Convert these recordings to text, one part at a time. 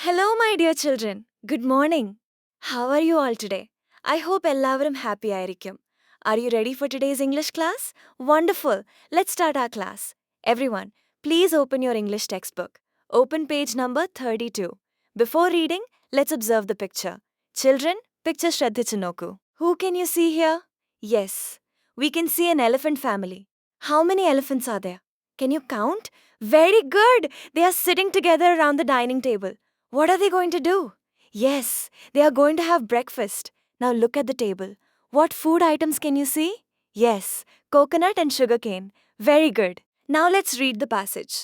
Hello, my dear children. Good morning. How are you all today? I hope എല്ലാവരും happy ആയിരിക്കും. Are you ready for today's English class? Wonderful. Let's start our class. Everyone, please open your English textbook. Open page number 32. Before reading, let's observe the picture. Children, picture ശ്രദ്ധിച്ചു നോക്കൂ. Who can you see here? Yes, we can see an elephant family. How many elephants are there? Can you count? Very good. They are sitting together around the dining table. What are they going to do? Yes, they are going to have breakfast. Now look at the table. What food items can you see? Yes, coconut and sugarcane. Very good. Now let's read the passage.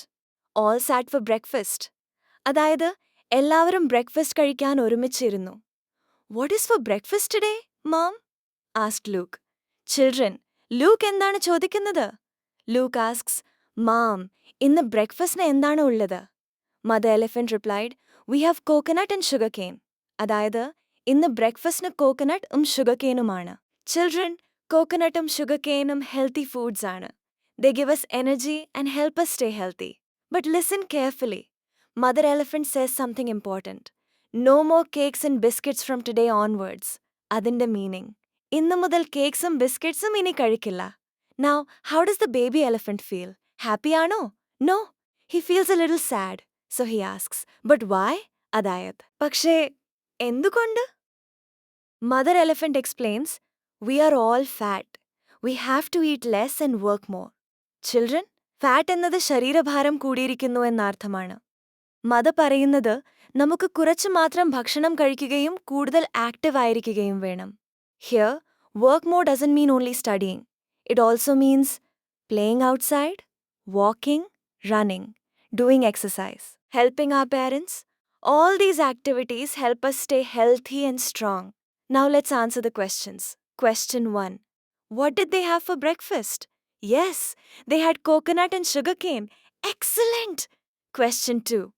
All sat for breakfast. അതായത് എല്ലാവരും breakfast കഴിക്കാൻ ഒരുമിച്ചിരുന്നു. What is for breakfast today, Mom? asked Luke. Children, Luke എന്താണ് ചോദിക്കുന്നത്? Luke asks, Mom, ഇന്ന് ബ്രേക്ക്ഫാസ്റ്റിന് എന്താണ് ഉള്ളത്? Mother Elephant replied, We have coconut and sugarcane. അതായത് ഇന്ന് ബ്രേക്ക്ഫാസ്റ്റിന് കോക്കനട്ടും ഷുഗർകെയിനുമാണ്. Children, coconutഉം ഷുഗർകെയിനും healthy foods ആണ്. They give us energy and help us stay healthy. But listen carefully. Mother Elephant says something important. No more cakes and biscuits from today onwards. അതിന്റെ meaning. ഇന്ന് മുതൽ കേക്ക്സും ബിസ്ക്കറ്റ്സും ഇനി കഴിക്കില്ല. Now, how does the baby elephant feel? Happy ആണോ? No. He feels a little sad. So he asks, But why? അതായത് പക്ഷേ എന്തുകൊണ്ട്? Mother Elephant explains, We are all fat. We have to eat less and work more. Children, fat എന്നത് ശരീരഭാരം കൂടിയിരിക്കുന്നു എന്നർത്ഥമാണ്. Mother പറയുന്നത് നമുക്ക് കുറച്ചു മാത്രം ഭക്ഷണം കഴിക്കുകയും കൂടുതൽ ആക്റ്റീവ് ആയിരിക്കുകയും വേണം. Here, work more doesn't mean only studying. It also means playing outside, walking, running, doing exercise, helping our parents. All these activities help us stay healthy and strong. Now let's answer the questions. Question 1. What did they have for breakfast? Yes, they had coconut and sugarcane. Excellent! Question 2.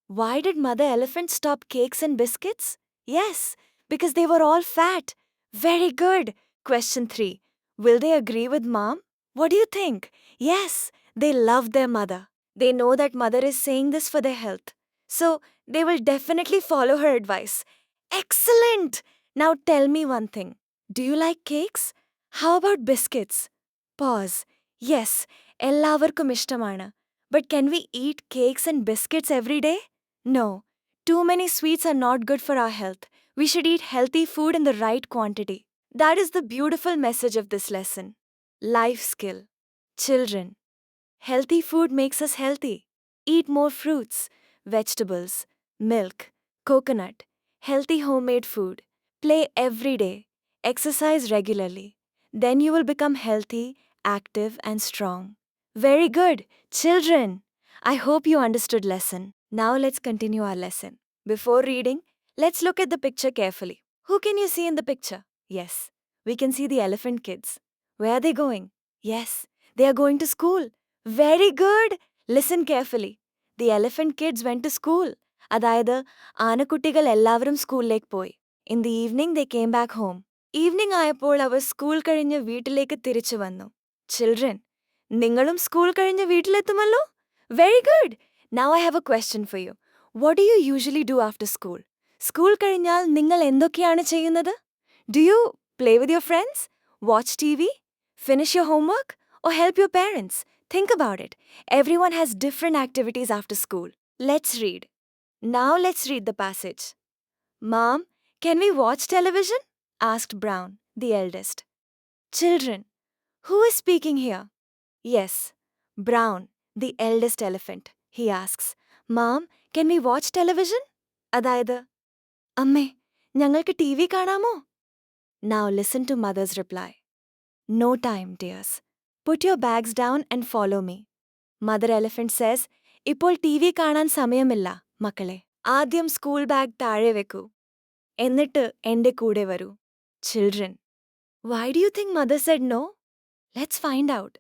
Why did Mother Elephant stop cakes and biscuits? Yes, because they were all fat. Very good. Question 3. Will they agree with Mom? What do you think? Yes, they love their mother. They know that mother is saying this for their health. So, they will definitely follow her advice. Excellent! Now tell me one thing. Do you like cakes? How about biscuits? Pause. Yes, എല്ലാവർക്കും ഇഷ്ടമാണ്. But can we eat cakes and biscuits every day? No. Too many sweets are not good for our health. We should eat healthy food in the right quantity. That is the beautiful message of this lesson. Life skill. Children, healthy food makes us healthy. Eat more fruits, vegetables, milk, coconut, healthy homemade food. Play every day. Exercise regularly. Then you will become healthy, active, and strong. Very good. Children, I hope you understood lesson. Now let's continue our lesson. Before reading, let's look at the picture carefully. Who can you see in the picture? Yes, we can see the elephant kids. Where are they going? Yes, they are going to school. Very good. Listen carefully. The elephant kids went to school. അതായത് ആനക്കുട്ടികൾ എല്ലാവരും സ്കൂളിലേക്ക് പോയി. In the evening they came back home. Evening ആയപ്പോൾ അവർ school കഴിഞ്ഞ് വീട്ടിലേക്ക് തിരിച്ചു വന്നു. Children, നിങ്ങളും സ്കൂൾ കഴിഞ്ഞ് വീട്ടിലെത്തുമല്ലോ? Very good. Now I have a question for you. What do you usually do after school? School കഴിഞ്ഞാൽ നിങ്ങൾ എന്തൊക്കെയാണ് ചെയ്യുന്നത്? Do you play with your friends? Watch TV? Finish your homework? Or help your parents? Think about it. Everyone has different activities after school. Let's read. Now let's read the passage. Mom, can we watch television? Asked Brown, the eldest. Children, who is speaking here? Yes, Brown, the eldest elephant. He asks, Mom, can we watch television? അതായത് അമ്മേ ഞങ്ങൾക്ക് TV കാണാമോ? Now listen to mother's reply. No time, dears. Put your bags down and follow me. Mother Elephant says, ഇപ്പോൾ T V കാണാൻ സമയമില്ല മക്കളെ. ആദ്യം school bag താഴെ വെക്കൂ. എന്നിട്ട് എന്റെ കൂടെ വരൂ. Children, why do you think mother said no? Let's find out.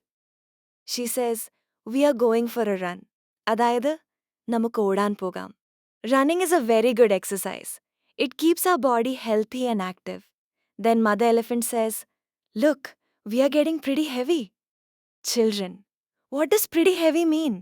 She says, we are going for a run. അതായത് നമുക്ക് ഓടാൻ പോകാം. Running is a very good exercise. It keeps our body healthy and active. Then Mother Elephant says, Look, we are getting pretty heavy. Children, what does pretty heavy mean?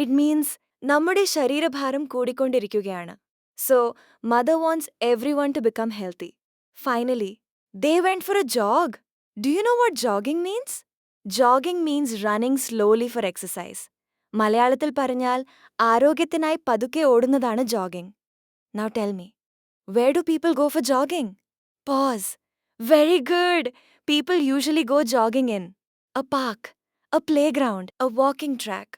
It means നമ്മുടെ ശരീരഭാരം കൂടിക്കൊണ്ടിരിക്കുകയാണ്. So, mother wants everyone to become healthy. Finally, they went for a jog. Do you know what jogging means? Jogging means running slowly for exercise. മലയാളത്തിൽ പറഞ്ഞാൽ ആരോഗ്യത്തിനായി പതുക്കെ ഓടുന്നതാണ് jogging. Now tell me, where do people go for jogging? Pause. Very good. People usually go jogging in a park, a playground, a walking track,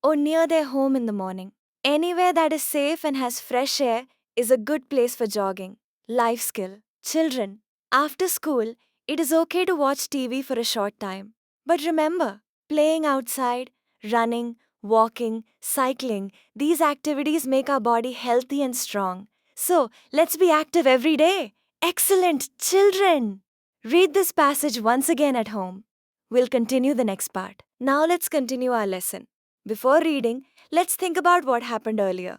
or near their home in the morning. Anywhere that is safe and has fresh air is a good place for jogging. Life skill. Children, after school, it is okay to watch TV for a short time. But remember, playing outside, running, walking, cycling, these activities make our body healthy and strong. So, let's be active every day. Excellent, children! Read this passage once again at home. We'll continue the next part. Now, let's continue our lesson. Before reading, let's think about what happened earlier.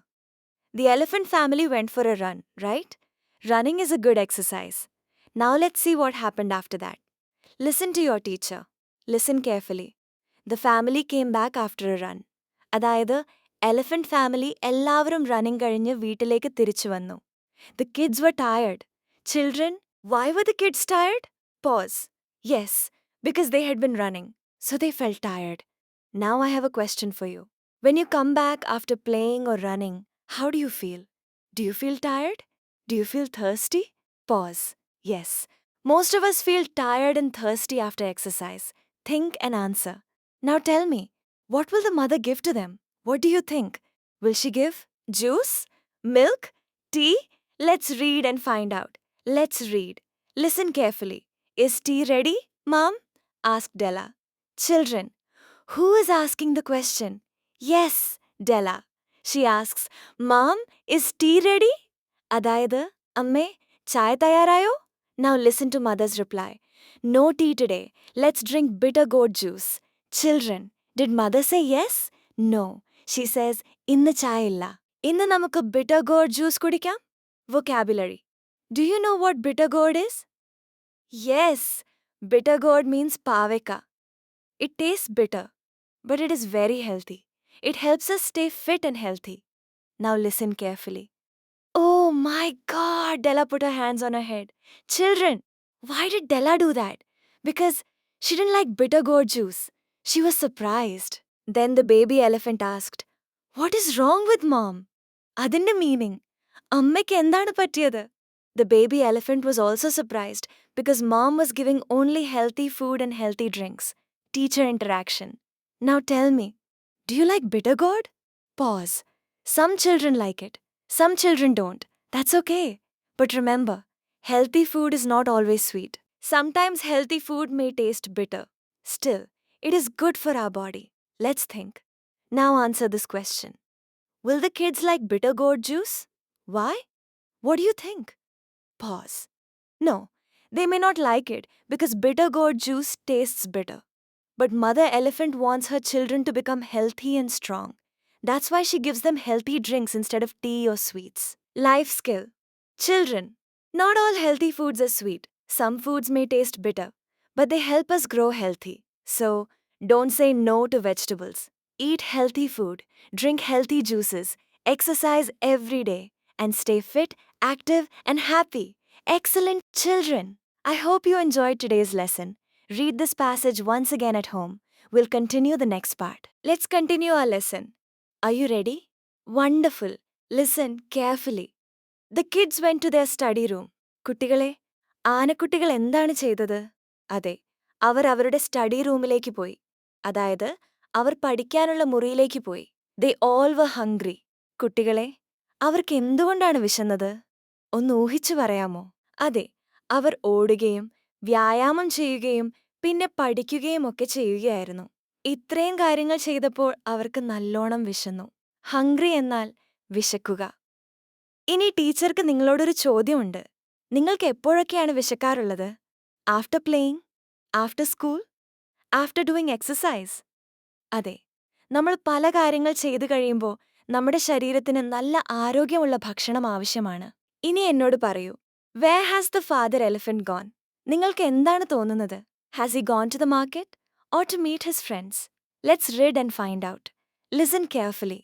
The elephant family went for a run, right? Running is a good exercise. Now let's see what happened after that. Listen to your teacher. Listen carefully. The family came back after a run. അതായത് elephant family എല്ലാവരും running കഴിഞ്ഞ് വീട്ടിലേക്ക് തിരിച്ചു വന്നു. The kids were tired. Children, why were the kids tired? Pause. Yes, because they had been running, so they felt tired. Now I have a question for you. When you come back after playing or running, how do you feel? Do you feel tired? Do you feel thirsty? Pause. Yes. Most of us feel tired and thirsty after exercise. Think and answer. Now tell me, what will the mother give to them? What do you think? Will she give juice? Milk? Tea? Let's read and find out. Let's read. Listen carefully. Is tea ready, Mom? Asked Della. Children, who is asking the question? Yes, Della. She asks, Mom, is tea ready? അതായത് അമ്മേ ചായ തയ്യാറായോ? Now listen to mother's reply. No tea today. Let's drink bitter gourd juice. Children, did mother say yes? No. She says, ഇന്ന് ചായ ഇല്ല. ഇന്ന് നമുക്ക് bitter gourd juice കുടിക്കാം? Vocabulary. Do you know what bitter gourd is? Yes, bitter gourd means paveka. It tastes bitter, but it is very healthy. It helps us stay fit and healthy. Now listen carefully. Oh my god, Della put her hands on her head. Children, why did Della do that? Because she didn't like bitter gourd juice. She was surprised. Then the baby elephant asked, What is wrong with mom? Adinte meaning, അമ്മയ്ക്ക് എന്താണ് പറ്റിയത്? The baby elephant was also surprised because mom was giving only healthy food and healthy drinks. Teacher interaction. Now tell me, do you like bitter gourd? Pause. Some children like it. Some children don't. That's okay. But remember, healthy food is not always sweet. Sometimes healthy food may taste bitter. Still, it is good for our body. Let's think. Now answer this question. Will the kids like bitter gourd juice? Why? What do you think? Pause. No, they may not like it because bitter gourd juice tastes bitter. But mother elephant wants her children to become healthy and strong. That's why she gives them healthy drinks instead of tea or sweets. Life skill. Children, not all healthy foods are sweet. Some foods may taste bitter, but they help us grow healthy. So, don't say no to vegetables. Eat healthy food, drink healthy juices, exercise every day, and stay fit, active, and happy. Excellent children! I hope you enjoyed today's lesson. Read this passage once again at home. We'll continue the next part. Let's continue our lesson. Are you ready? Wonderful. Listen carefully. The kids went to their study room. കുട്ടികളെ, ആനക്കുട്ടികൾ എന്താണ് ചെയ്തത്? അതെ, അവർ അവരുടെ study റൂമിലേക്ക് പോയി. അതായത്, അവർ പഠിക്കാനുള്ള മുറിയിലേക്ക് പോയി. They all were hungry. കുട്ടികളെ, അവർക്ക് എന്തുകൊണ്ടാണ് വിശന്നത്? ഒന്ന് ഊഹിച്ചു പറയാമോ? അതെ, അവർ ഓടുകയും വ്യായാമം ചെയ്യുകയും പിന്നെ പഠിക്കുകയും ഒക്കെ ചെയ്യുകയായിരുന്നു. ഇത്രയും കാര്യങ്ങൾ ചെയ്തപ്പോൾ അവർക്ക് നല്ലോണം വിശന്നു. ഹംഗ്രി എന്നാൽ വിശക്കുക. ഇനി ടീച്ചർക്ക് നിങ്ങളോടൊരു ചോദ്യമുണ്ട്. നിങ്ങൾക്ക് എപ്പോഴൊക്കെയാണ് വിശക്കാറുള്ളത്? After playing? After school? After doing exercise? അതെ, നമ്മൾ പല കാര്യങ്ങൾ ചെയ്തു കഴിയുമ്പോൾ നമ്മുടെ ശരീരത്തിന് നല്ല ആരോഗ്യമുള്ള ഭക്ഷണം ആവശ്യമാണ്. ഇനി എന്നോട് പറയൂ, where has the father elephant gone? നിങ്ങൾക്ക് എന്താണ് തോന്നുന്നത്? Has he gone to the market or to meet his friends? Let's read and find out. Listen carefully.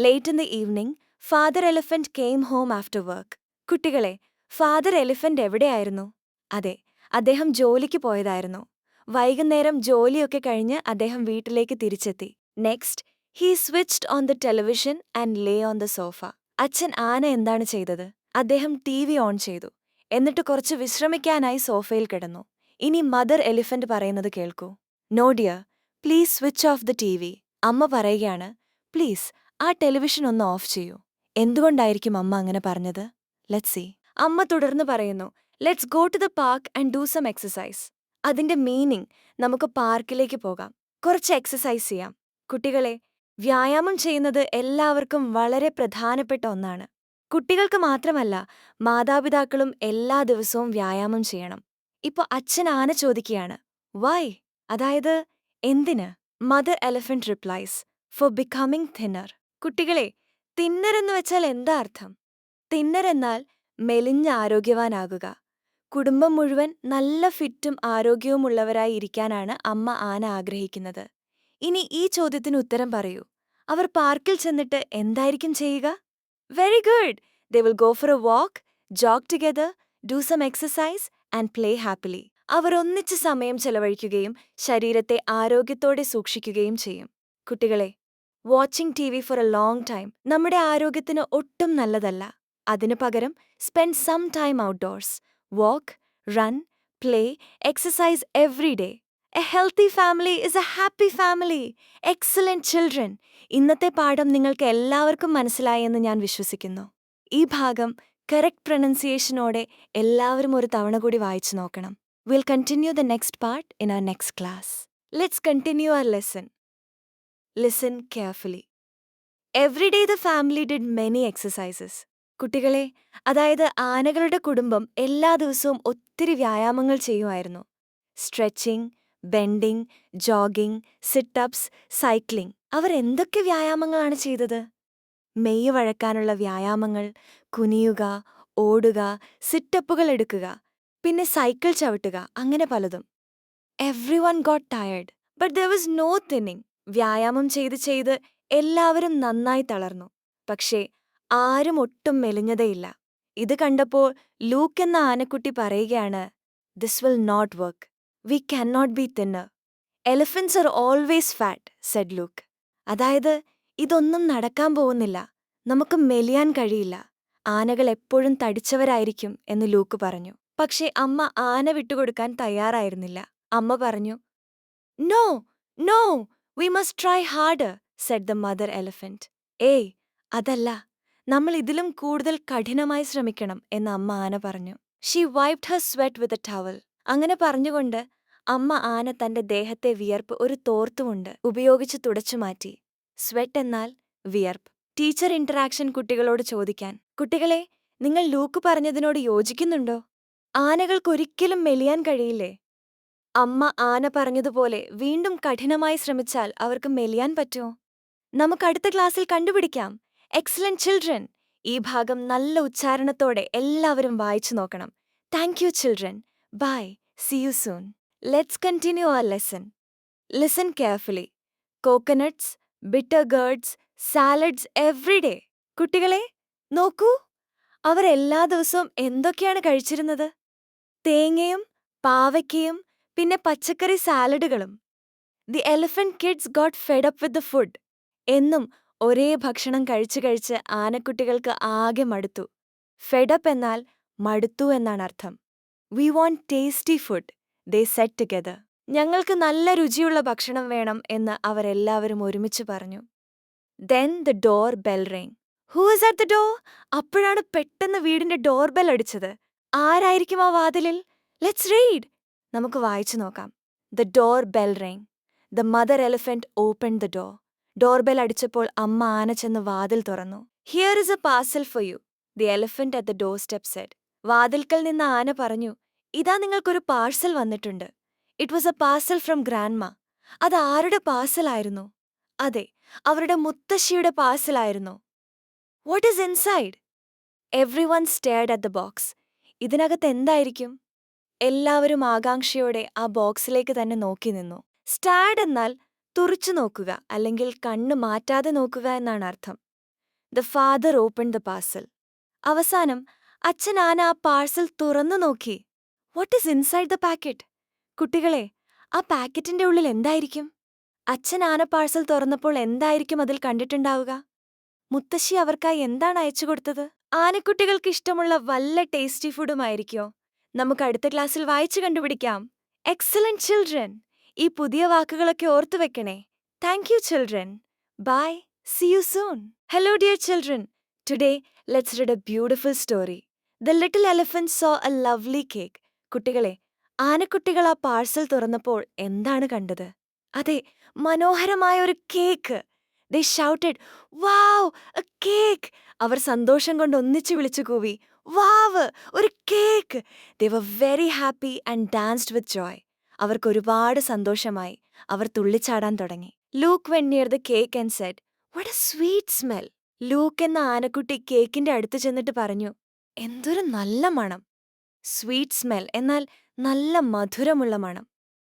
Late in the evening, father elephant came home after work. കുട്ടികളെ, father elephant എവിടെയായിരുന്നു? അതെ, അദ്ദേഹം ജോലിക്ക് പോയതായിരുന്നു. വൈകുന്നേരം ജോലിയൊക്കെ കഴിഞ്ഞ് അദ്ദേഹം വീട്ടിലേക്ക് തിരിച്ചെത്തി. Next, he switched on the television and lay on the sofa. അച്ഛൻ ആന എന്താണ് ചെയ്തത്? അദ്ദേഹം TV ഓൺ ചെയ്തു. എന്നിട്ട് കുറച്ച് വിശ്രമിക്കാനായി സോഫയിൽ കിടന്നു. ഇനി മദർ എലിഫന്റ് പറയുന്നത് കേൾക്കൂ. No dear, please switch off the TV. അമ്മ പറയുകയാണ്, പ്ലീസ് ആ ടെലിവിഷൻ ഒന്ന് ഓഫ് ചെയ്യൂ. എന്തുകൊണ്ടായിരിക്കും അമ്മ അങ്ങനെ പറഞ്ഞത്? Let's see. അമ്മ തുടർന്ന് പറയുന്നു, let's go to the park and do some exercise. അതിന്റെ മീനിങ്, നമുക്ക് പാർക്കിലേക്ക് പോകാം, കുറച്ച് എക്സസൈസ് ചെയ്യാം. കുട്ടികളെ, വ്യായാമം ചെയ്യുന്നത് എല്ലാവർക്കും വളരെ പ്രധാനപ്പെട്ട ഒന്നാണ്. കുട്ടികൾക്ക് മാത്രമല്ല, മാതാപിതാക്കളും എല്ലാ ദിവസവും വ്യായാമം ചെയ്യണം. ഇപ്പൊ അച്ഛൻ ആന ചോദിക്കുകയാണ്, വൈ? അതായത് എന്തിന്? Mother elephant replies, for becoming thinner. കുട്ടികളെ, തിന്നർ എന്ന് വെച്ചാൽ എന്താ അർത്ഥം? തിന്നർ എന്നാൽ മെലിഞ്ഞ ആരോഗ്യവാനാകുക. കുടുംബം മുഴുവൻ നല്ല ഫിറ്റും ആരോഗ്യവുമുള്ളവരായി ഇരിക്കാനാണ് അമ്മ ആന ആഗ്രഹിക്കുന്നത്. ഇനി ഈ ചോദ്യത്തിന് ഉത്തരം പറയൂ. അവർ പാർക്കിൽ ചെന്നിട്ട് എന്തായിരിക്കും ചെയ്യുക? Very good! They will go for a walk, jog together, do some exercise and play happily. അവർ ഒന്നിച്ച് സമയം ചെലവഴിക്കുകയും ശരീരത്തെ ആരോഗ്യത്തോടെ സൂക്ഷിക്കുകയും ചെയ്യും. കുട്ടികളെ, watching TV for a long time നമ്മുടെ ആരോഗ്യത്തിന് ഒട്ടും നല്ലതല്ല. അതിനു പകരം spend some time outdoors. Walk, run, play, exercise every day. A healthy family is a happy family. Excellent children. ഇന്നത്തെ പാഠം നിങ്ങൾക്ക് എല്ലാവർക്കും മനസ്സിലായെന്ന് ഞാൻ വിശ്വസിക്കുന്നു. ഈ ഭാഗം കറക്റ്റ് പ്രൊനൗൺസിയേഷനോടെ എല്ലാവരും ഒരു തവണ കൂടി വായിച്ചു നോക്കണം. We'll continue the next part in our next class. Let's continue our lesson. Listen carefully. Every day the family did many exercises. കുട്ടികളെ, അതായത് ആനകളുടെ കുടുംബം എല്ലാ ദിവസവും ഒത്തിരി വ്യായാമങ്ങൾ ചെയ്യുമായിരുന്നു. Stretching, bending, jogging, situps, cycling. അവർ എന്തൊക്കെ വ്യായാമങ്ങളാണ് ചെയ്തത്? മെയ്യ് വഴക്കാനുള്ള വ്യായാമങ്ങൾ, കുനിയുക, ഓടുക, സിറ്റപ്പുകൾ എടുക്കുക, പിന്നെ സൈക്കിൾ ചവിട്ടുക, അങ്ങനെ പലതും. Everyone got tired, but there was no thinning. വ്യായാമം ചെയ്ത് ചെയ്ത് എല്ലാവരും നന്നായി തളർന്നു. പക്ഷേ ആരും ഒട്ടും മെലിഞ്ഞതേയില്ല. ഇത് കണ്ടപ്പോൾ ലൂക്ക് എന്ന ആനക്കുട്ടി പറയുകയാണ്, this will not work. We can not be thinner. Elephants are always fat, said Luke. അതായത് ഇതൊന്നും നടക്കാൻ പോകുന്നില്ല, നമുക്ക് മെലിയാൻ കഴിയില്ല, ആനകൾ എപ്പോഴും തടിച്ചവരായിരിക്കും എന്ന് ലൂക്ക് പറഞ്ഞു. പക്ഷേ അമ്മ ആന വിട്ടുകൊടുക്കാൻ തയ്യാറായിരുന്നില്ല. അമ്മ പറഞ്ഞു, no, no, we must try harder, said the mother elephant. ഏയ്, അതല്ല, നമ്മൾ ഇതിലും കൂടുതൽ കഠിനമായി ശ്രമിക്കണം എന്ന് അമ്മ ആന പറഞ്ഞു. She wiped Har sweat with a towel. അങ്ങനെ പറഞ്ഞുകൊണ്ട് അമ്മ ആന തന്റെ ദേഹത്തെ വിയർപ്പ് ഒരു തോർത്തുകൊണ്ട് ഉപയോഗിച്ച് തുടച്ചുമാറ്റി. സ്വെറ്റ് എന്നാൽ വിയർപ്പ്. ടീച്ചർ ഇന്ററാക്ഷൻ കുട്ടികളോട് ചോദിക്കാൻ. കുട്ടികളെ, നിങ്ങൾ ലൂക്ക് പറഞ്ഞതിനോട് യോജിക്കുന്നുണ്ടോ? ആനകൾക്കൊരിക്കലും മെലിയാൻ കഴിയില്ലേ? അമ്മ ആന പറഞ്ഞതുപോലെ വീണ്ടും കഠിനമായി ശ്രമിച്ചാൽ അവർക്ക് മെലിയാൻ പറ്റുമോ? നമുക്ക് അടുത്ത ക്ലാസ്സിൽ കണ്ടുപിടിക്കാം. Excellent children. ഈ ഭാഗം നല്ല ഉച്ചാരണത്തോടെ എല്ലാവരും വായിച്ചു നോക്കണം. Thank you children. Bye. See you soon. Let's continue our lesson. Listen carefully. Coconuts, bitter gourds, salads every day. കുട്ടികളെ, നോക്കൂ, അവർ എല്ലാ ദിവസവും എന്തൊക്കെയാണ് കഴിച്ചിരുന്നത്? തേങ്ങയും പാവയ്ക്കയും പിന്നെ പച്ചക്കറി സാലഡുകളും. The elephant kids got fed up with the food. എന്നും ഒരേ ഭക്ഷണം കഴിച്ച് കഴിച്ച് ആനക്കുട്ടികൾക്ക് ആകെ മടുത്തു. ഫെഡപ്പ് എന്നാൽ മടുത്തു എന്നാണ് അർത്ഥം. We want tasty food, they said together. ഞങ്ങൾക്ക് നല്ല രുചിയുള്ള ഭക്ഷണം വേണം എന്ന് അവരെല്ലാവരും ഒരുമിച്ച് പറഞ്ഞു. Then the doorbell ring. Who is at the door? അപ്പോഴാണ് പെട്ടെന്ന് വീടിന്റെ ഡോർ ബെൽ അടിച്ചത്. ആരായിരിക്കും ആ വാതിലിൽ? Let's read. നമുക്ക് വായിച്ചു നോക്കാം. The doorbell ring. The mother elephant opened the door. Doorbell അടിച്ചപ്പോൾ അമ്മ ആന ചെന്ന് വാതിൽ തുറന്നു. Here is a parcel for you, the elephant at the doorstep said. വാതിൽക്കൽ നിന്ന് ആന പറഞ്ഞു, ഇതാ നിങ്ങൾക്കൊരു പാർസൽ വന്നിട്ടുണ്ട്. It was a parcel from grandma. അത് ആരുടെ പാർസലായിരുന്നു? അതെ, അവരുടെ മുത്തശ്ശിയുടെ പാർസലായിരുന്നു. What is inside? Everyone stared at the box. ഇതിനകത്ത് എന്തായിരിക്കും? എല്ലാവരും ആകാംക്ഷയോടെ ആ ബോക്സിലേക്ക് തന്നെ നോക്കി നിന്നു. സ്റ്റാർഡ് എന്നാൽ തുറിച്ചു നോക്കുക അല്ലെങ്കിൽ കണ്ണ് മാറ്റാതെ നോക്കുക എന്നാണ് അർത്ഥം. The father opened the parcel. അവസാനം അച്ഛൻ ആന ആ പാഴ്സൽ തുറന്നു നോക്കി. What is inside the packet? കുട്ടികളെ, ആ പാക്കറ്റിന്റെ ഉള്ളിൽ എന്തായിരിക്കും? അച്ഛൻ ആന പാഴ്സൽ തുറന്നപ്പോൾ എന്തായിരിക്കും അതിൽ കണ്ടിട്ടുണ്ടാവുക? മുത്തശ്ശി അവർക്കായി എന്താണ് അയച്ചു കൊടുത്തത്? ആനക്കുട്ടികൾക്ക് ഇഷ്ടമുള്ള വല്ല ടേസ്റ്റി ഫുഡുമായിരിക്കോ? നമുക്ക് അടുത്ത ക്ലാസ്സിൽ വായിച്ചു കണ്ടുപിടിക്കാം. Excellent children! ഈ പുതിയ വാക്കുകളൊക്കെ ഓർത്തു വെക്കണേ. Thank you children. Bye. See you soon. Hello dear children. Today let's read a beautiful story. The little elephant saw a lovely cake. കുട്ടികളെ, ആനക്കുട്ടികൾ ആ പാഴ്സൽ തുറന്നപ്പോൾ എന്താണ് കണ്ടത്? അതെ, മനോഹരമായ ഒരു cake. They shouted, "Wow, a cake!" അവർ സന്തോഷം കൊണ്ട് ഒന്നിച്ചു വിളിച്ചു കൂവി. വാവ്, ഒരു cake! They were very happy and danced with joy. അവർക്ക് ഒരുപാട് സന്തോഷമായി. അവർ തുള്ളിച്ചാടാൻ തുടങ്ങി. Luke went near the cake and said, "What a sweet smell!" Luke എന്ന ആനക്കുട്ടി കേക്കിന്റെ അടുത്ത് ചെന്നിട്ട് പറഞ്ഞു, എന്തൊരു നല്ല മണം. സ്വീറ്റ് സ്മെൽ എന്നാൽ നല്ല മധുരമുള്ള മണം.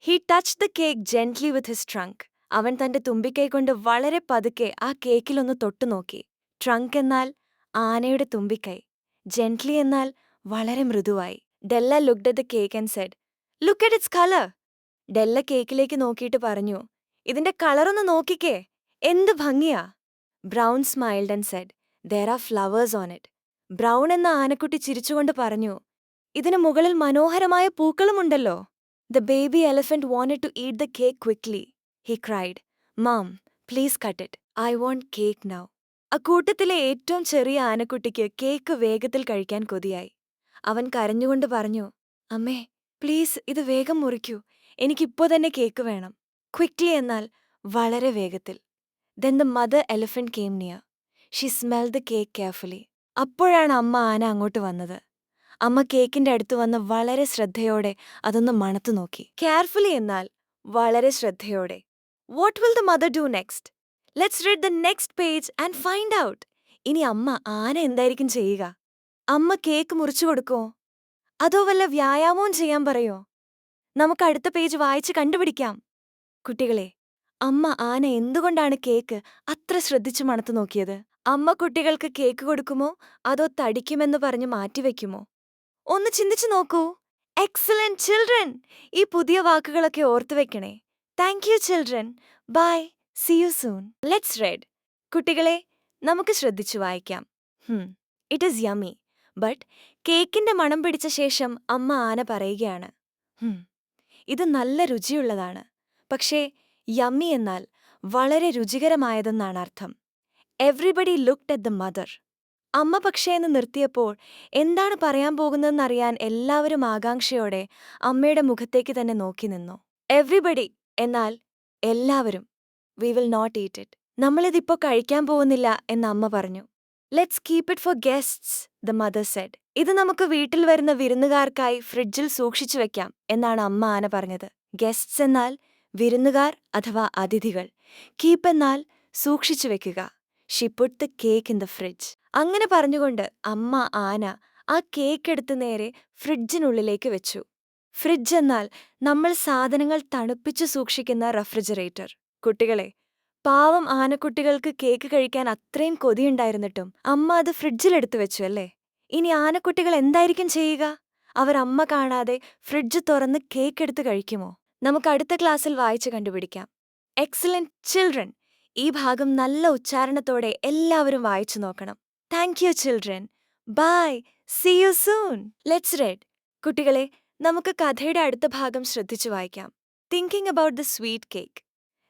He touched the cake gently with his trunk. അവൻ തന്റെ തുമ്പിക്കൈ കൊണ്ട് വളരെ പതുക്കെ ആ കേക്കിലൊന്ന് തൊട്ടുനോക്കി. ട്രങ്ക് എന്നാൽ ആനയുടെ തുമ്പിക്കൈ. ജെന്റ്ലി എന്നാൽ വളരെ മൃദുവായി. ഡെല്ല looked at the cake and said, "Look at its color." ഡെല്ല കേക്കിലേക്ക് നോക്കിയിട്ട് പറഞ്ഞു, ഇതിന്റെ കളറൊന്ന് നോക്കിക്കേ, എന്ത് ഭംഗിയാ. Brown smiled and said, "There are flowers on it." Brown എന്ന ആനക്കുട്ടി ചിരിച്ചുകൊണ്ട് പറഞ്ഞു, ഇതിന് മുകളിൽ മനോഹരമായ പൂക്കളുമുണ്ടല്ലോ. The baby elephant wanted to eat the cake quickly. He cried, "Mom, please cut it. I want cake now." അക്കൂട്ടത്തിലെ ഏറ്റവും ചെറിയ ആനക്കുട്ടിക്ക് കേക്ക് വേഗത്തിൽ കഴിക്കാൻ കൊതിയായി. അവൻ കരഞ്ഞുകൊണ്ട് പറഞ്ഞു, അമ്മേ, പ്ലീസ് ഇത് വേഗം മുറിക്കൂ. എനിക്കിപ്പോ തന്നെ കേക്ക് വേണം. ക്വിക്ലി എന്നാൽ വളരെ വേഗത്തിൽ. Then the mother elephant came near. She smelled the cake carefully. അപ്പോഴാണ് അമ്മ ആന അങ്ങോട്ട് വന്നത്. അമ്മ കേക്കിന്റെ അടുത്ത് വന്ന് വളരെ ശ്രദ്ധയോടെ അതൊന്ന് മണത്തു നോക്കി. കെയർഫുള്ളി എന്നാൽ വളരെ ശ്രദ്ധയോടെ. What will the mother do next? Let's read the next page and find out. ഇനി അമ്മ ആന എന്തായിരിക്കും ചെയ്യുക? അമ്മ കേക്ക് മുറിച്ചു കൊടുക്കോ? അതോ വല്ല വ്യായാമവും ചെയ്യാൻ പറയോ? നമുക്ക് അടുത്ത പേജ് വായിച്ച് കണ്ടുപിടിക്കാം. കുട്ടികളെ, അമ്മ ആന എന്തുകൊണ്ടാണ് കേക്ക് അത്ര ശ്രദ്ധിച്ചു മണത്തു നോക്കിയത്? അമ്മ കുട്ടികൾക്ക് കേക്ക് കൊടുക്കുമോ അതോ തടിക്കുമെന്ന് പറഞ്ഞ് മാറ്റിവെക്കുമോ? ഒന്ന് ചിന്തിച്ചു നോക്കൂ. Excellent children! ഈ പുതിയ വാക്കുകളൊക്കെ ഓർത്തു വെക്കണേ. Thank you children. Bye. See you soon. Let's read. കുട്ടികളെ, നമുക്ക് ശ്രദ്ധിച്ചു വായിക്കാം. It is yummy. ബട്ട് കേക്കിന്റെ മണം പിടിച്ച ശേഷം അമ്മ ആന പറയുകയാണ്, ഇത് നല്ല രുചിയുള്ളതാണ്. പക്ഷേ യമ്മി എന്നാൽ വളരെ രുചികരമായതെന്നാണ് അർത്ഥം. Everybody looked at the mother. അമ്മ പക്ഷേ എന്ന് നിർത്തിയപ്പോൾ എന്താണ് പറയാൻ പോകുന്നതെന്നറിയാൻ എല്ലാവരും ആകാംക്ഷയോടെ അമ്മയുടെ മുഖത്തേക്ക് തന്നെ നോക്കി നിന്നു. എവ്രിബഡി എന്നാൽ എല്ലാവരും. We will not eat it. നമ്മളിതിപ്പോ കഴിക്കാൻ പോകുന്നില്ല എന്ന് അമ്മ പറഞ്ഞു. Let's keep it for guests, the mother said. ഇത് നമുക്ക് വീട്ടിൽ വരുന്ന വിരുന്നുകാർക്കായി ഫ്രിഡ്ജിൽ സൂക്ഷിച്ചു വെക്കാം എന്നാണ് അമ്മ ആന പറഞ്ഞത്. ഗെസ്റ്റ്സ് എന്നാൽ വിരുന്നുകാർ അഥവാ അതിഥികൾ. കീപ്പ് എന്നാൽ സൂക്ഷിച്ചു വെക്കുക. She put the cake in the fridge. അങ്ങനെ പറഞ്ഞുകൊണ്ട് അമ്മ ആന ആ കേക്ക് എടുത്ത് നേരെ ഫ്രിഡ്ജിനുള്ളിലേക്ക് വെച്ചു. ഫ്രിഡ്ജ് എന്നാൽ നമ്മൾ സാധനങ്ങൾ തണുപ്പിച്ചു സൂക്ഷിക്കുന്ന റെഫ്രിജറേറ്റർ. കുട്ടികളെ, പാവം ആനക്കുട്ടികൾക്ക് കേക്ക് കഴിക്കാൻ അത്രയും കൊതിയുണ്ടായിരുന്നിട്ടും അമ്മ അത് ഫ്രിഡ്ജിലെടുത്തു വെച്ചു അല്ലേ? ഇനി ആനക്കുട്ടികൾ എന്തായിരിക്കും ചെയ്യുക? അവർ അമ്മ കാണാതെ ഫ്രിഡ്ജ് തുറന്ന് കേക്ക് എടുത്ത് കഴിക്കുമോ? നമുക്ക് അടുത്ത ക്ലാസ്സിൽ വായിച്ചു കണ്ടുപിടിക്കാം. Excellent children! ഈ ഭാഗം നല്ല ഉച്ചാരണത്തോടെ എല്ലാവരും വായിച്ചു നോക്കണം. Thank you children. Bye. See you soon. Let's read. കുട്ടികളെ, നമുക്ക് കഥയുടെ അടുത്ത ഭാഗം ശ്രദ്ധിച്ചു വായിക്കാം. Thinking about the sweet cake.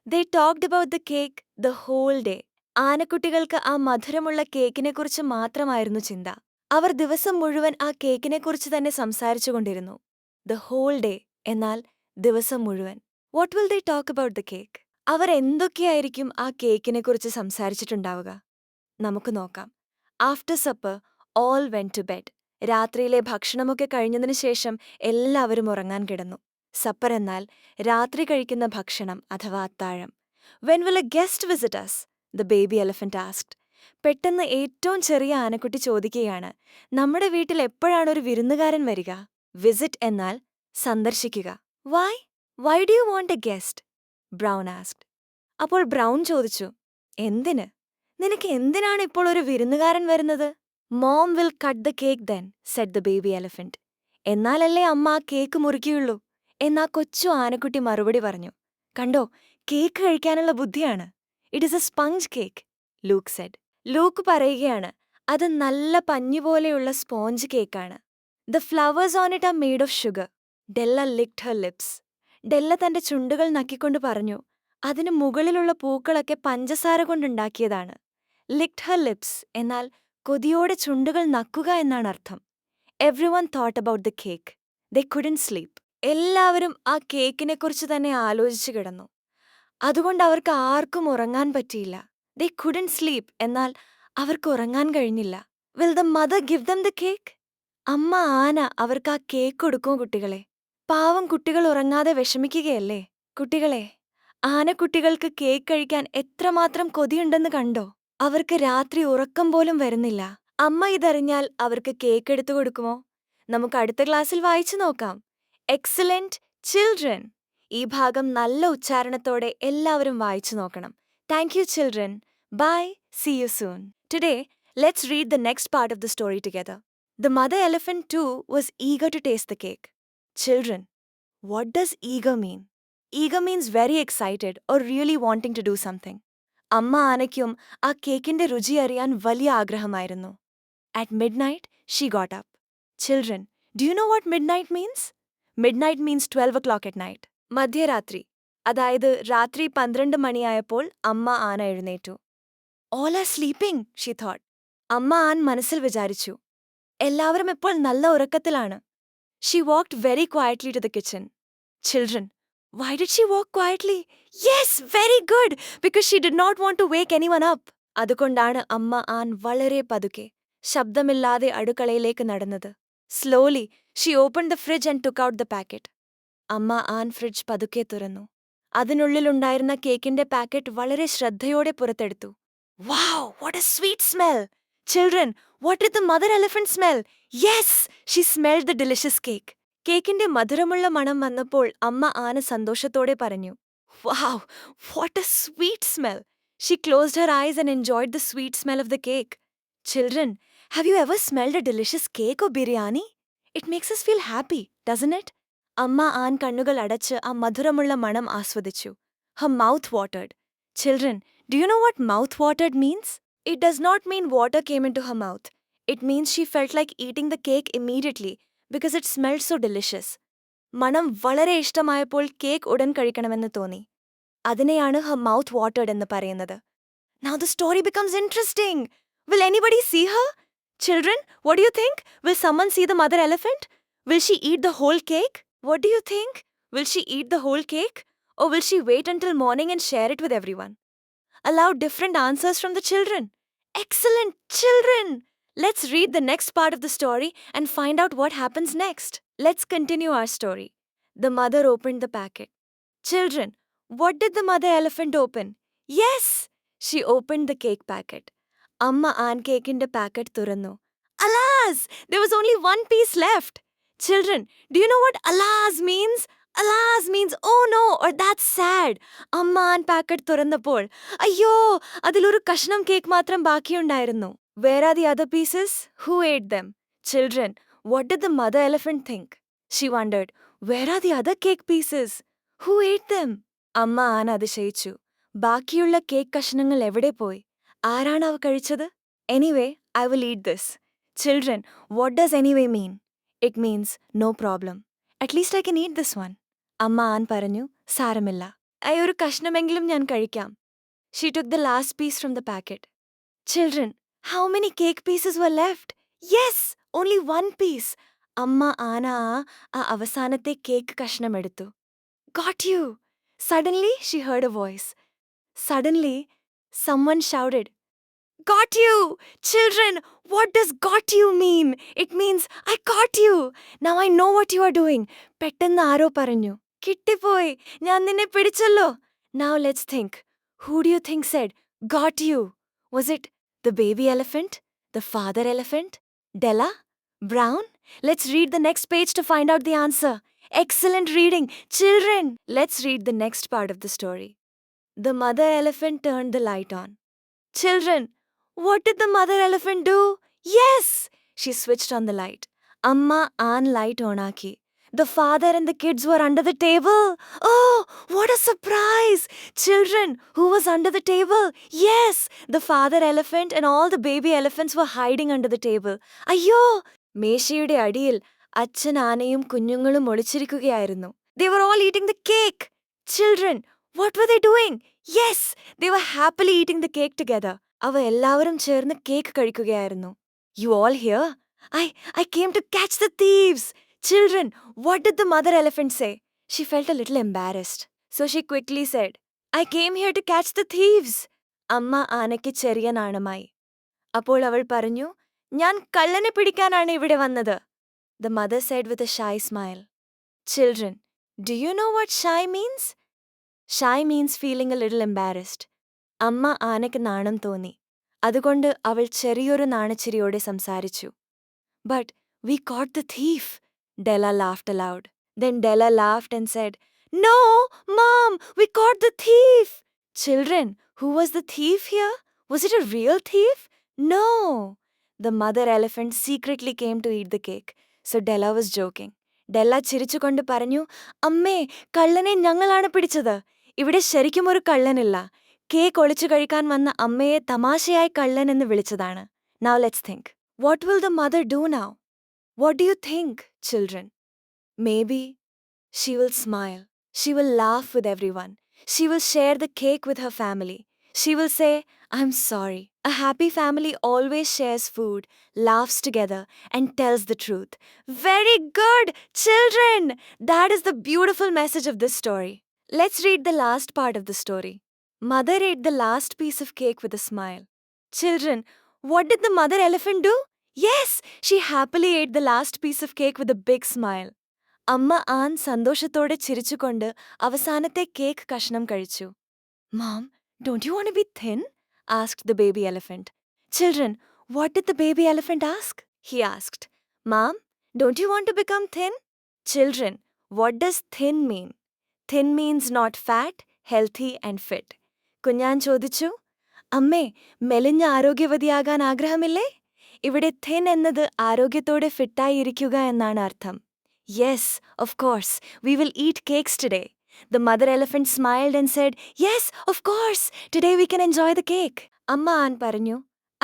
They talked about the cake the whole day. ആനക്കുട്ടികൾക്ക് ആ മധുരമുള്ള കേക്കിനെക്കുറിച്ച് മാത്രമായിരുന്നു ചിന്ത. അവർ ദിവസം മുഴുവൻ ആ കേക്കിനെക്കുറിച്ച് തന്നെ സംസാരിച്ചുകൊണ്ടിരുന്നു. The whole day എന്നാൽ ദിവസം മുഴുവൻ. What will they talk about the cake? അവർ എന്തൊക്കെയായിരിക്കും ആ കേക്കിനെക്കുറിച്ച് സംസാരിച്ചിട്ടുണ്ടാവുക? നമുക്ക് നോക്കാം. After supper, all went to bed. രാത്രിയിലെ ഭക്ഷണമൊക്കെ കഴിഞ്ഞതിനു ശേഷം എല്ലാവരും ഉറങ്ങാൻ കിടന്നു. സപ്പർ എന്നാൽ രാത്രി കഴിക്കുന്ന ഭക്ഷണം അഥവാ അത്താഴം. When will a guest visit us? The baby elephant asked. പെട്ടെന്ന് ഏറ്റവും ചെറിയ ആനക്കുട്ടി ചോദിക്കുകയാണ്, നമ്മുടെ വീട്ടിൽ എപ്പോഴാണ് ഒരു വിരുന്നുകാരൻ വരിക? വിസിറ്റ് എന്നാൽ സന്ദർശിക്കുക. Why? Why do you want a guest? Brown asked. അപ്പോൾ ബ്രൗൺ ചോദിച്ചു, എന്തിന്? നിനക്ക് എന്തിനാണ് ഇപ്പോൾ ഒരു വിരുന്നുകാരൻ വരുന്നത്? Mom will cut the cake then, said the baby elephant. എന്നാലല്ലേ അമ്മ ആ കേക്ക് മുറിക്കുകയുള്ളൂ എന്നാ കൊച്ചു ആനക്കുട്ടി മറുപടി പറഞ്ഞു. കണ്ടോ, കേക്ക് കഴിക്കാനുള്ള ബുദ്ധിയാണ്. It is a sponge cake, Luke said. Luke പറയുകയാണ്, അത് നല്ല പഞ്ഞുപോലെയുള്ള സ്പോഞ്ച് കേക്കാണ്. The flowers on it are made of sugar. Della licked her lips. Della തന്റെ ചുണ്ടുകൾ നക്കിക്കൊണ്ട് പറഞ്ഞു, അതിന് മുകളിലുള്ള പൂക്കളൊക്കെ പഞ്ചസാര കൊണ്ടുണ്ടാക്കിയതാണ്. ലിക്ഡ് ഹെർ ലിപ്സ് എന്നാൽ കൊതിയോടെ ചുണ്ടുകൾ നക്കുക എന്നാണ് അർത്ഥം. Everyone thought about the cake. They couldn't sleep. എല്ലാവരും ആ കേക്കിനെക്കുറിച്ച് തന്നെ ആലോചിച്ചു കിടന്നു. അതുകൊണ്ട് അവർക്ക് ആർക്കും ഉറങ്ങാൻ പറ്റിയില്ല. ദേ കുഡന്റ് സ്ലീപ്പ് എന്നാൽ അവർക്ക് ഉറങ്ങാൻ കഴിഞ്ഞില്ല. Will the mother give them the cake? അമ്മ ആന അവർക്ക് ആ കേക്ക് കൊടുക്കും കുട്ടികളെ. പാവം കുട്ടികൾ ഉറങ്ങാതെ വിഷമിക്കുകയല്ലേ. കുട്ടികളെ, ആനക്കുട്ടികൾക്ക് കേക്ക് കഴിക്കാൻ എത്രമാത്രം കൊതിയുണ്ടെന്ന് കണ്ടോ? അവർക്ക് രാത്രി ഉറക്കം പോലും വരുന്നില്ല. അമ്മ ഇതറിഞ്ഞാൽ അവർക്ക് കേക്ക് എടുത്തു കൊടുക്കുമോ? നമുക്ക് അടുത്ത ക്ലാസ്സിൽ വായിച്ചു നോക്കാം. Excellent children. ഈ ഭാഗം നല്ല ഉച്ചാരണത്തോടെ എല്ലാവരും വായിച്ചു നോക്കണം. Thank you children. Bye. See you soon. Today, let's read the next part of the story together. The mother elephant too was eager to taste the cake. Children, what does eager mean? Eager means very excited or really wanting to do something. അമ്മ ആനയ്ക്കും ആ കേക്കിന്റെ രുചി അറിയാൻ വലിയ ആഗ്രഹമായിരുന്നു. At midnight, she got up. Children, do you know what midnight means? Midnight means 12 o'clock at night. മധ്യരാത്രി, അതായത് രാത്രി 12 മണിയായപ്പോൾ അമ്മ ആന എഴുന്നേറ്റു. All are sleeping, she thought. അമ്മ ആൻ മനസ്സിൽ വിചാരിച്ചു. എല്ലാവരും ഇപ്പോൾ നല്ല ഉറക്കത്തിലാണ്. She walked very quietly to the kitchen. Children, why did she walk quietly? Yes, very good, because she did not want to wake anyone up. അതുകൊണ്ടാണ് അമ്മ an വളരെ പതുക്കെ, ശബ്ദമില്ലാതെ അടുക്കളയിലേക്ക് നടന്നത്. Slowly, she opened the fridge and took out the packet. അമ്മ an fridge പതുക്കെ തുറന്നു. അതിനുള്ളിലുണ്ടായിരുന്ന കേക്കിന്റെ പാക്കറ്റ് വളരെ ശ്രദ്ധയോടെ പുറത്തെടുത്തു. Wow, what a sweet smell! Children, what did the mother elephant smell? Yes, she smelled the delicious cake. കേക്കിന്റെ മധുരമുള്ള മണം വന്നപ്പോൾ അമ്മ ആന സന്തോഷത്തോടെ പറഞ്ഞു. Wow, what a sweet smell! She closed her eyes and enjoyed the sweet smell of the cake. Children, have you ever smelled a delicious cake or biryani? It makes us feel happy, doesn't it? അമ്മ an കണ്ണുകൾ അടച്ച് ആ മധുരമുള്ള മണം ആസ്വദിച്ചു. Her mouth watered. Children, do you know what mouth watered means? It does not mean water came into her mouth. It means she felt like eating the cake immediately because it smelled so delicious. മണം വളരെ ഇഷ്ടമായപ്പോൾ cake ഉടൻ കഴിക്കണമെന്ന് തോന്നി. അതിനെയാണ് her mouth watered എന്ന് പറയുന്നത്. Now the story becomes interesting. Will anybody see her? Children, what do you think? Will someone see the mother elephant? Will she eat the whole cake? What do you think? Will she eat the whole cake? Or will she wait until morning and share it with everyone? Allow different answers from the children. Excellent, children! Let's read the next part of the story and find out what happens next. Let's continue our story. The mother opened the packet. Children, what did the mother elephant open? Yes! She opened the cake packet. Amma aan cake-inde packet തുറന്നു. Alas! There was only one piece left. Children, do you know what alas means? Alas means oh no or that's sad. അമ്മ an packet തുറന്നപ്പോൾ അയ്യോ, അതിലൊരു കഷ്ണം cake മാത്രം ബാക്കിയുണ്ടായിരുന്നു. Where are the other pieces? Who ate them? Children, what did the mother elephant think? She wondered, where are the other cake pieces? Who ate them? അമ്മ an അതിശയിച്ചു. ബാക്കിയുള്ള cake കഷ്ണങ്ങൾ എവിടെ പോയി? ആരാണ് അവ കഴിച്ചത്? Anyway, I will eat this. Children, what does anyway mean? It means no problem. At least I can eat this one. അമ്മ an പറഞ്ഞു, സാരമില്ല, ഒരു കഷ്ണമെങ്കിലും ഞാൻ കഴിക്കാം. She took the last piece from the packet. Children, how many cake pieces were left? Yes, only one piece. അമ്മ ആന ആ അവസാനത്തെ കേക്ക് കഷ്ണം എടുത്തു. Got you! Suddenly she heard a voice. Suddenly, someone shouted, Got you! Children, what does got you mean? It means I caught you. Now I know what you are doing. പെട്ടെന്ന് ആരോ പറഞ്ഞു, കിട്ടിപ്പോയി, ഞാൻ നിന്നെ പിടിച്ചല്ലോ. Now let's think. Who do you think said, got you? Was it the baby elephant? The father elephant? Della? Brown? Let's read the next page to find out the answer. Excellent reading. Children, let's read the next part of the story. The mother elephant turned the light on. Children, what did the mother elephant do? Yes! She switched on the light. Amma Aan light onaki. The father and the kids were under the table. Oh, what a surprise! Children, who was under the table? Yes, the father elephant and all the baby elephants were hiding under the table. Ayyo! മേശയുടെ അടിയിൽ അച്ഛൻ ആനയും കുഞ്ഞുങ്ങളും ഒളിച്ചിരിക്കുകയായിരുന്നു. They were all eating the cake. Children, what were they doing? Yes, they were happily eating the cake together. അവ എല്ലാവരും ചേർന്ന് cake കഴിക്കുകയായിരുന്നു. You all here? I came to catch the thieves. Children, what did the mother elephant say? She felt a little embarrassed. So she quickly said, I came here to catch the thieves. അമ്മ ആനയ്ക്ക് ചെറിയ നാണമായി. അപ്പോൾ അവൾ പറഞ്ഞു, ഞാൻ കള്ളനെ പിടിക്കാനാണ് ഇവിടെ വന്നത്. The mother said with a shy smile. Children, do you know what shy means? Shy means feeling a little embarrassed. അമ്മ ആനയ്ക്ക് നാണം തോന്നി. അതുകൊണ്ട് അവൾ ചെറിയൊരു നാണച്ചിരിയോടെ സംസാരിച്ചു. But we caught the thief. Della laughed aloud. Then Della laughed and said, No, Mom, we caught the thief. Children, who was the thief here? Was it a real thief? No. The mother elephant secretly came to eat the cake. So Della was joking. Della ചിരിച്ചുകൊണ്ട് പറഞ്ഞു, അമ്മേ, കള്ളനെ ഞങ്ങളാണ് പിടിച്ചത്. ഇവിടെ ശരിക്കും ഒരു കള്ളനില്ല. Cake ഒളിച്ചു കഴിക്കാൻ വന്ന അമ്മയെ തമാശയായി കള്ളൻ എന്ന് വിളിച്ചതാണ്. Now let's think. What will the mother do now? What do you think, children? Maybe she will smile. She will laugh with everyone. She will share the cake with her family. She will say, I'm sorry. A happy family always shares food, laughs together, and tells the truth. Very good, children! That is the beautiful message of this story. Let's read the last part of the story. Mother ate the last piece of cake with a smile. Children, what did the mother elephant do? Yes, she happily ate the last piece of cake with a big smile. അമ്മ an സന്തോഷത്തോടെ ചിരിച്ചുകൊണ്ട് അവസാനത്തെ cake കഷ്ണം കഴിച്ചു. Mom, don't you want to be thin? Asked the baby elephant. Children, what did the baby elephant ask? He asked. Mom, don't you want to become thin? Children, what does thin mean? Thin means not fat, healthy and fit. Kunhan ചോദിച്ചു, അമ്മേ, മെലിഞ്ഞ ആരോഗ്യവതിയാകാൻ ആഗ്രഹമില്ലേ? ഇവിടെ thin എന്നത് ആരോഗ്യത്തോടെ ഫിറ്റായിരിക്കുക എന്നാണ് അർത്ഥം. Yes, of course, we will eat cakes today. The mother elephant smiled and said, Yes, of course, today we can enjoy the cake. അമ്മ an പറഞ്ഞു,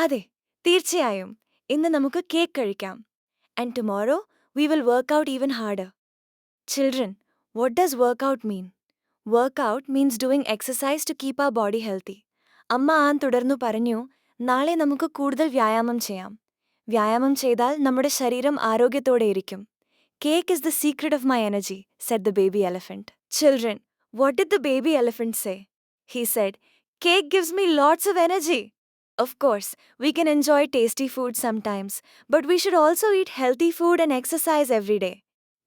അതെ, തീർച്ചയായും, ഇന്ന് നമുക്ക് കേക്ക് കഴിക്കാം. And tomorrow, we will work out even harder. Children, what does workout mean? Workout means doing exercise to keep our body healthy. അമ്മ an തുടർന്നു പറഞ്ഞു, നാളെ നമുക്ക് കൂടുതൽ വ്യായാമം ചെയ്യാം. വ്യായാമം ചെയ്താൽ നമ്മുടെ ശരീരം ആരോഗ്യത്തോടെയിരിക്കും. Cake is the secret of my energy, said the baby elephant. Children, what did the baby elephant say? He said, Cake gives me lots of energy. Of course, we can enjoy tasty food sometimes, but we should also eat healthy food and exercise every day.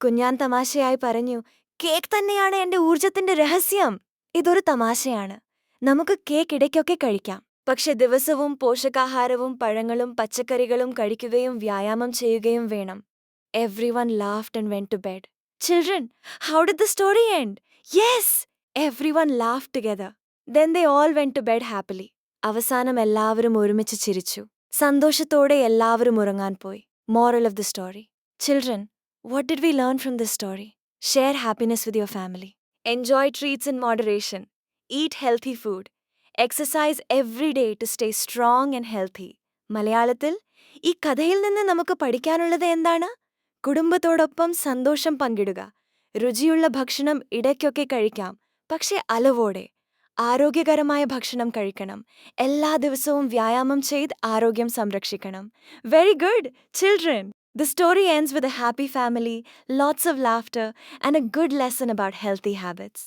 Kunhan തമാശയായി പറഞ്ഞു, cake തന്നെയാണ് എന്റെ ഊർജത്തിന്റെ രഹസ്യം. ഇതൊരു തമാശയാണ്. നമുക്ക് cake ഇടയ്ക്കൊക്കെ കഴിക്കാം. പക്ഷെ ദിവസവും പോഷകാഹാരവും പഴങ്ങളും പച്ചക്കറികളും കഴിക്കുകയും വ്യായാമം ചെയ്യുകയും വേണം. Everyone laughed and went to bed. Children, how did the story end? Yes! Everyone laughed together. Then they all went to bed happily. അവസാനം എല്ലാവരും ഒരുമിച്ച് ചിരിച്ചു. സന്തോഷത്തോടെ എല്ലാവരും ഉറങ്ങാൻ പോയി. Moral of the story. Children, what did we learn from this story? Share happiness with your family. Enjoy treats in moderation. Eat healthy food. Exercise every day to stay strong and healthy. മലയാളത്തിൽ ഈ കഥയിൽ നിന്ന് നമുക്ക് പഠിക്കാനുള്ളത് എന്താണ്? കുടുംബത്തോടൊപ്പം സന്തോഷം പങ്കിടുക. രുചിയുള്ള ഭക്ഷണം ഇടയ്ക്കൊക്കെ കഴിക്കാം, പക്ഷെ അലവോടെ. ആരോഗ്യകരമായ ഭക്ഷണം കഴിക്കണം. എല്ലാ ദിവസവും വ്യായാമം ചെയ്ത് ആരോഗ്യം സംരക്ഷിക്കണം. Very good, children! The story ends with a happy family, lots of laughter, and a good lesson about healthy habits.